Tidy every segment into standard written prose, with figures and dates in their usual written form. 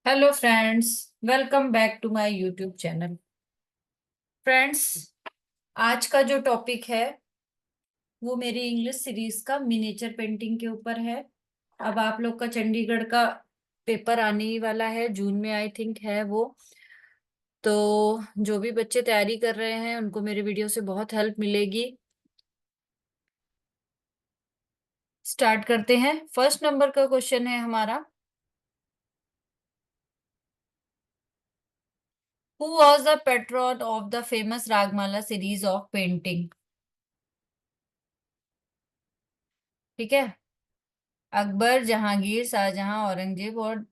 Hello friends. Welcome back to my YouTube channel. Friends, आज का जो टॉपिक है वो मेरी इंग्लिश सीरीज का मिनिएचर पेंटिंग के ऊपर है। अब आप लोग का चंडीगढ़ का पेपर आने ही वाला है, जून में आई थिंक है वो। तो जो भी बच्चे तैयारी कर रहे हैं उनको मेरे वीडियो से बहुत हेल्प मिलेगी। स्टार्ट करते हैं। फर्स्ट नंबर का क्वेश्चन है हमारा, who was the patron of the famous Ragamala series of painting. ठीक है। अकबर, जहांगीर, शाहजहां, औरंगजेब और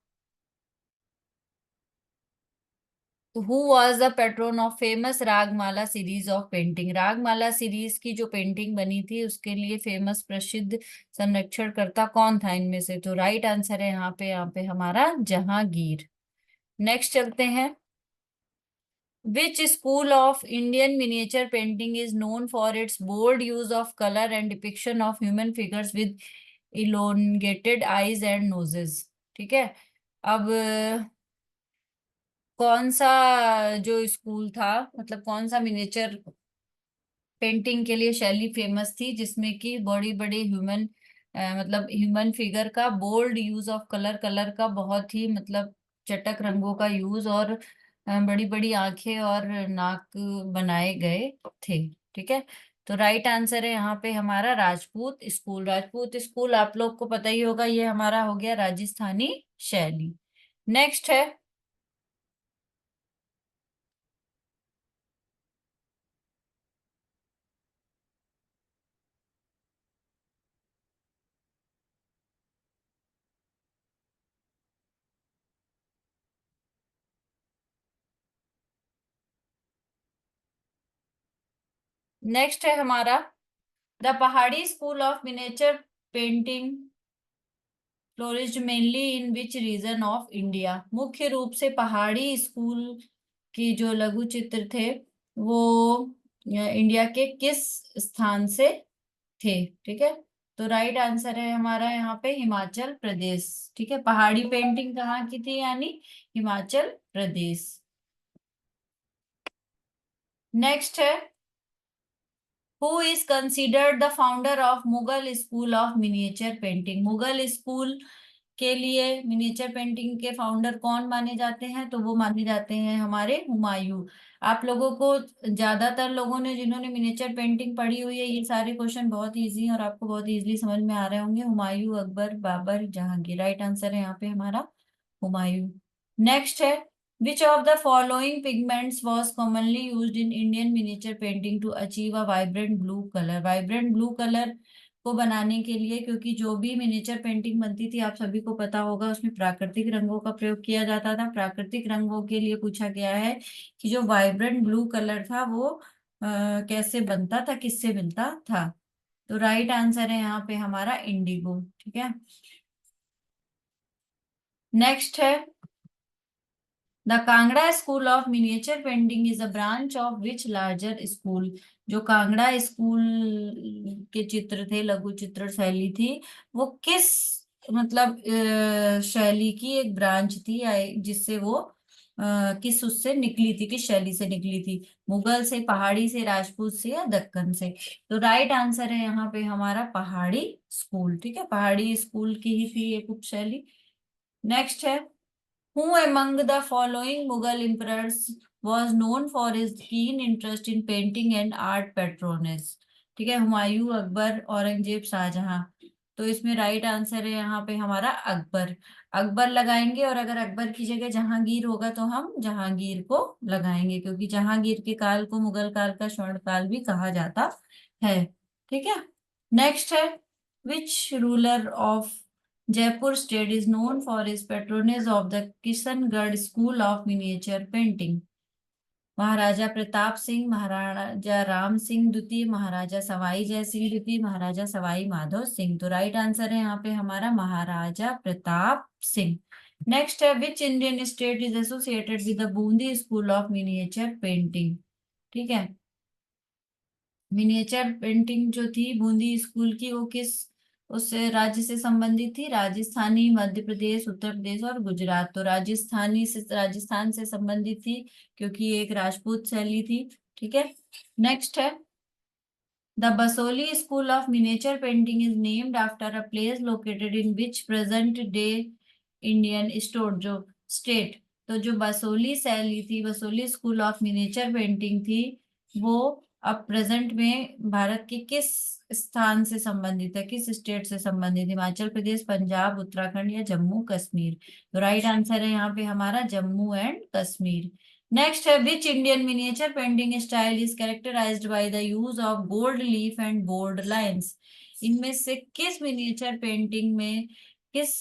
who was the Patreon of famous Ragamala series of painting. Ragamala series की जो पेंटिंग बनी थी उसके लिए फेमस प्रसिद्ध संरक्षणकर्ता कौन था इनमें से। तो राइट आंसर है यहाँ पे हमारा जहांगीर। नेक्स्ट चलते हैं। Which school of Indian miniature painting is known for its bold use of colour and depiction of human figures with elongated eyes and noses. ठीक है। अब कौन सा जो स्कूल था, मतलब कौन सा मिनिएचर पेंटिंग के लिए शैली फेमस थी जिसमें कि बड़ी बड़ी ह्यूमन मतलब ह्यूमन फिगर का bold use of colour, colour का बहुत ही मतलब चटक रंगों का यूज और बड़ी बड़ी आंखें और नाक बनाए गए थे। ठीक है। तो राइट आंसर है यहाँ पे हमारा राजपूत स्कूल। राजपूत स्कूल आप लोग को पता ही होगा, ये हमारा हो गया राजस्थानी शैली। नेक्स्ट है। नेक्स्ट है हमारा द पहाड़ी school of miniature painting flourished mainly in which region of India. मुख्य रूप से पहाड़ी स्कूल की जो लघु चित्र थे वो इंडिया के किस स्थान से थे। ठीक है। तो राइट आंसर है हमारा यहाँ पे हिमाचल प्रदेश। ठीक है। पहाड़ी पेंटिंग कहाँ की थी, यानी हिमाचल प्रदेश। नेक्स्ट है, who is considered the founder of Mughal school of miniature painting. Mughal school के लिए मिनिएचर पेंटिंग के फाउंडर कौन माने जाते हैं, तो वो माने जाते हैं हमारे हुमायूं। आप लोगों को, ज्यादातर लोगों ने जिन्होंने मिनिएचर पेंटिंग पढ़ी हुई है, ये सारे क्वेश्चन बहुत इजी हैं और आपको बहुत इजीली समझ में आ रहे होंगे। हुमायूं, अकबर, बाबर, जहांगीर। राइट आंसर है यहाँ पे हमारा हुमायूं। नेक्स्ट है, which of the following pigments was commonly used in Indian miniature painting to achieve a vibrant blue color। vibrant blue color को बनाने के लिए, क्योंकि जो भी मिनिएचर पेंटिंग बनती थी आप सभी को पता होगा उसमें प्राकृतिक रंगों का प्रयोग किया जाता था। प्राकृतिक रंगों के लिए पूछा गया है कि जो वाइब्रेंट ब्लू कलर था वो कैसे बनता था, किससे मिलता था। तो राइट आंसर है यहाँ पे हमारा इंडिगो। ठीक है। नेक्स्ट है, the Kangra school of miniature painting is a branch of which larger school. जो कांगड़ा स्कूल के चित्र थे, लघु चित्र शैली थी, वो किस मतलब शैली की एक ब्रांच थी, जिससे वो किस उससे निकली थी, किस शैली से निकली थी। मुगल से, पहाड़ी से, राजपूत से या दक्कन से। तो राइट आंसर है यहाँ पे हमारा पहाड़ी स्कूल। ठीक है। पहाड़ी स्कूल की ही थी एक उपशैली। नेक्स्ट है, who among the following Mughal emperors was known for his keen interest in painting and art patronage। ठीक है। हुमायूं, अकबर, औरंगजेब, शाहजहां। तो इसमें राइट आंसर है यहाँ पे हमारा अकबर। अकबर लगाएंगे और अगर अकबर की जगह जहांगीर होगा तो हम जहांगीर को लगाएंगे, क्योंकि जहांगीर के काल को मुगल काल का स्वर्ण काल भी कहा जाता है। ठीक है। नेक्स्ट है, which ruler of Jaipur state is known for its patronage of the Kishangarh School of Miniature Painting। महाराजा प्रताप सिंह, महाराजा राम सिंह द्वितीय, महाराजा सवाई जय सिंह द्वितीय, महाराजा सवाई माधव सिंह। तो राइट आंसर है यहाँ पे हमारा महाराजा प्रताप सिंह। नेक्स्ट है, which Indian state is associated with the Bundi school of miniature painting. ठीक है। मिनिएचर पेंटिंग जो थी बूंदी स्कूल की, वो किस उससे राज्य से संबंधित थी, राजस्थानी, मध्य प्रदेश, उत्तर प्रदेश और गुजरात। तो राजस्थान से संबंधित थी, क्योंकि ये एक राजपूत शैली थी। ठीक है, नेक्स्ट है, the Basoli school of miniature painting is named after a place located in which present day Indian state. तो जो बसोली शैली थी, Basoli school of miniature painting थी, वो अब प्रेजेंट में भारत के किस स्थान से संबंधित है, किस स्टेट से संबंधित है? हिमाचल प्रदेश, पंजाब, उत्तराखंड या जम्मू कश्मीर? तो राइट आंसर है यहाँ पे हमारा जम्मू एंड कश्मीर। नेक्स्ट है, which Indian miniature painting style is characterised by the use of gold leaf and bold lines? इनमें से किस मिनिएचर पेंटिंग में, किस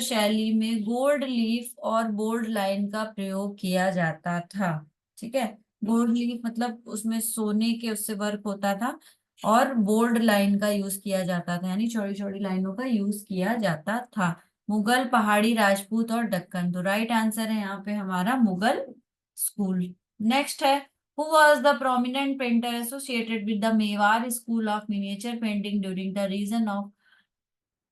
शैली में गोल्ड लीफ और बोल्ड लाइन का प्रयोग किया जाता था? ठीक है, गोल्ड लीफ मतलब उसमें सोने के उससे वर्क होता था, और बोल्ड लाइन का यूज किया जाता था, यानी छोटी छोटी लाइनों का यूज किया जाता था। मुगल, पहाड़ी, राजपूत और दक्कन? तो राइट आंसर है यहाँ पे हमारा मुगल स्कूल। नेक्स्ट है, who was the prominent painter associated with the Mewar school of miniature painting during the region of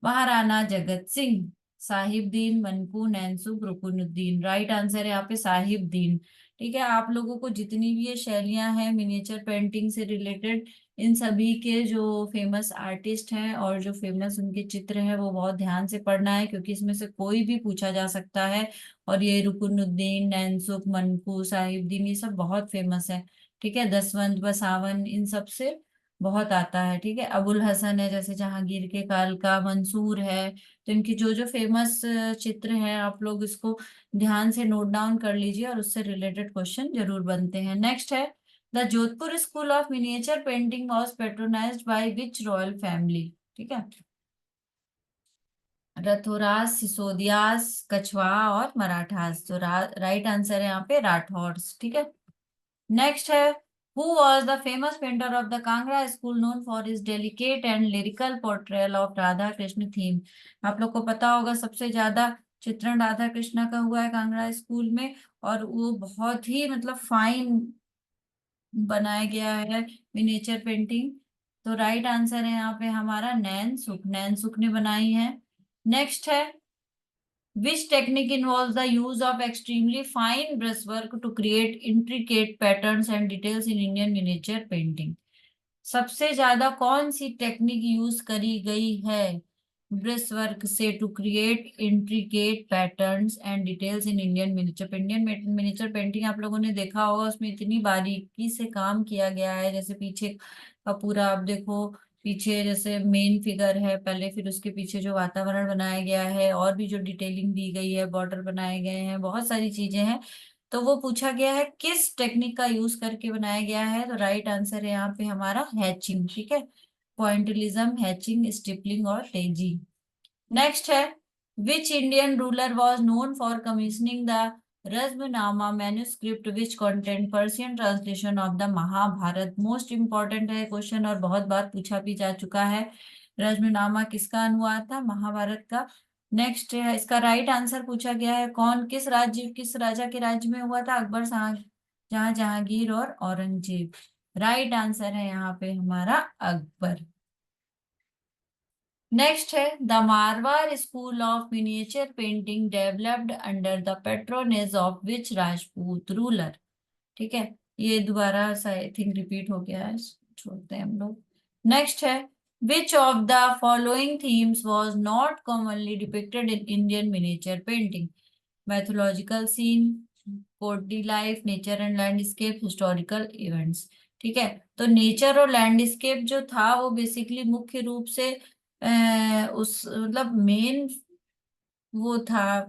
Maharana Jagat Singh? Sahibdin, Manku, Nainsukh, Ruknuddin? Right answer है यहाँ पे साहिबदीन। ठीक है, आप लोगों को जितनी भी ये शैलियां हैं मिनिएचर पेंटिंग से रिलेटेड, इन सभी के जो फेमस आर्टिस्ट हैं और जो फेमस उनके चित्र हैं वो बहुत ध्यान से पढ़ना है, क्योंकि इसमें से कोई भी पूछा जा सकता है। और ये रुकनुद्दीन, नैनसुख, मनकू, साहिबदीन, ये सब बहुत फेमस है। ठीक है, दसवंत, बसावन, इन सब से बहुत आता है। ठीक है, अबुल हसन है जैसे जहांगीर के काल का, मंसूर है। तो इनकी जो जो फेमस चित्र हैं, आप लोग इसको ध्यान से नोट डाउन कर लीजिए और उससे रिलेटेड क्वेश्चन जरूर बनते हैं। नेक्स्ट है, the Jodhpur school of miniature painting was patronized by which royal family? ठीक है, रथोराज, सिसोदियास, कछवाहा और मराठास? तो राइट आंसर है यहाँ पे राठौर्स। ठीक है, नेक्स्ट है, who was the famous painter of the Kangra school known for his delicate and lyrical portrayal of Radha Krishna theme? आप लोग को पता होगा सबसे ज्यादा चित्रण राधा कृष्ण का हुआ है कांगड़ा स्कूल में, और वो बहुत ही मतलब फाइन बनाया गया है मिनिएचर पेंटिंग। तो राइट आंसर है यहाँ पे हमारा नैनसुख, नैनसुख ने बनाई है। नेक्स्ट है, which technique involves the use of extremely fine brushwork to create intricate patterns and details in Indian miniature painting? सबसे ज्यादा कौन सी टेक्निक यूज करी गई है ब्रश वर्क से to create intricate patterns and details in Indian miniature painting? आप लोगों ने देखा होगा उसमें इतनी बारीकी से काम किया गया है। जैसे पीछे का पूरा आप देखो, पीछे जैसे मेन फिगर है पहले, फिर उसके पीछे जो वातावरण बनाया गया है और भी जो डिटेलिंग दी गई है, बॉर्डर बनाए गए हैं, बहुत सारी चीजें हैं। तो वो पूछा गया है किस टेक्निक का यूज करके बनाया गया है? तो राइट आंसर है यहाँ पे हमारा हैचिंग। ठीक है, पॉइंटिलिज्म, हैचिंग, स्टिपलिंग और तेजी। नेक्स्ट है, which Indian ruler was known for commissioning the Razmnama manuscript which content Persian translation of the Mahabharata? Most important है क्वेश्चन और बहुत बार पूछा भी जा चुका है। रज्मनामा किसका अनुवाद था? महाभारत का। नेक्स्ट है, इसका राइट आंसर पूछा गया है, कौन, किस राजा के राज्य में हुआ था? अकबर, शाहजहां, जहांगीर और औरंगजेब? राइट आंसर है यहाँ पे हमारा अकबर। नेक्स्ट है, the Marwar school of miniature painting developed under the patronage of which Rajput ruler? ठीक है, ये दोबारा आई थिंक रिपीट हो गया है, छोड़ते हैं हम लोग। नेक्स्ट है, which of the following themes was not commonly depicted in Indian miniature painting? Mythological scene, courtly life, nature and landscape, historical events? ठीक है, तो नेचर और लैंडस्केप जो था वो बेसिकली मुख्य रूप से उस मतलब मेन वो था,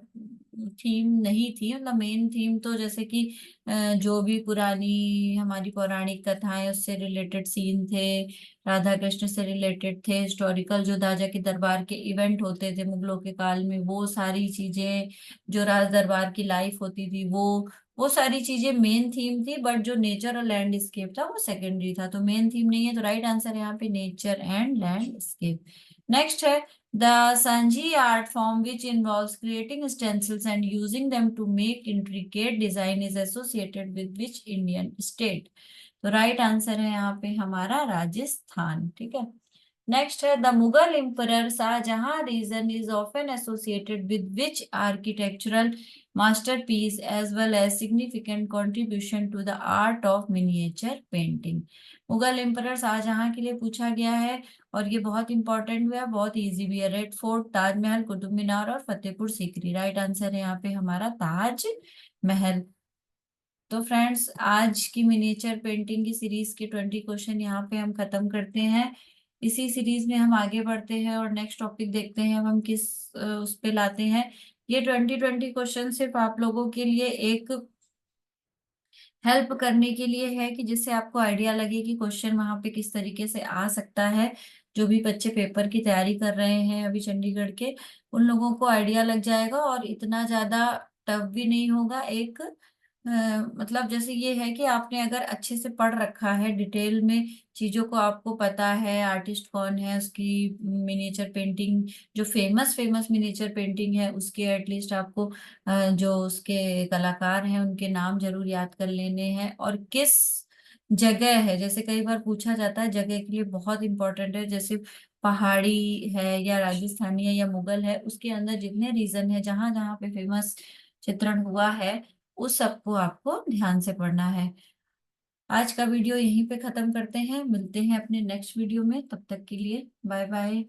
थीम नहीं थी। मतलब मेन थीम तो जैसे कि जो भी पुरानी हमारी पौराणिक कथाएं उससे रिलेटेड सीन थे, राधा कृष्ण से रिलेटेड थे, हिस्टोरिकल जो राजा के दरबार के इवेंट होते थे मुगलों के काल में, वो सारी चीजें, जो राज दरबार की लाइफ होती थी, वो सारी चीजें मेन थीम थी। बट जो नेचर और लैंडस्केप था वो सेकेंडरी था, तो मेन थीम नहीं है। तो राइट आंसर है यहाँ पे नेचर एंड लैंडस्केप। नेक्स्ट है, the Sanji art form, which involves creating stencils and using them to make intricate design, is associated with which Indian state? तो राइट आंसर है यहाँ पे हमारा राजस्थान। ठीक है, नेक्स्ट है the Mughal emperor Shahjahan reign is often associated with which architectural masterpiece as well as significant contribution to the art of miniature painting। Mughal emperor Shahjahan के लिए पूछा गया है और ये बहुत इंपॉर्टेंट भी है, बहुत इजी भी है। रेड फोर्ट, ताजमहल, कुतुब मीनार और फतेहपुर सीकरी। राइट आंसर है यहाँ पे हमारा ताज महल। तो फ्रेंड्स, आज की मिनिएचर पेंटिंग की सीरीज के 20 क्वेश्चन यहाँ पे हम खत्म करते हैं। इसी सीरीज में हम आगे बढ़ते हैं और नेक्स्ट टॉपिक देखते हैं हम किस उस पे लाते हैं। ये 20 क्वेश्चन सिर्फ आप लोगों के लिए एक हेल्प करने के लिए है कि जिससे आपको आइडिया लगे कि क्वेश्चन वहां पे किस तरीके से आ सकता है। जो भी बच्चे पेपर की तैयारी कर रहे हैं अभी चंडीगढ़ के, उन लोगों को आइडिया लग जाएगा और इतना ज्यादा टफ भी नहीं होगा। एक मतलब जैसे ये है कि आपने अगर अच्छे से पढ़ रखा है डिटेल में चीजों को, आपको पता है आर्टिस्ट कौन है, उसकी मिनिएचर पेंटिंग, जो फेमस फेमस मिनिएचर पेंटिंग है उसके एटलीस्ट आपको जो उसके कलाकार हैं उनके नाम जरूर याद कर लेने हैं। और किस जगह है, जैसे कई बार पूछा जाता है, जगह के लिए बहुत इंपॉर्टेंट है। जैसे पहाड़ी है या राजस्थानी है या मुगल है, उसके अंदर जितने रीजन है जहां जहां पे फेमस चित्रण हुआ है उस सबको आपको ध्यान से पढ़ना है। आज का वीडियो यहीं पे खत्म करते हैं, मिलते हैं अपने नेक्स्ट वीडियो में, तब तक के लिए बाय बाय।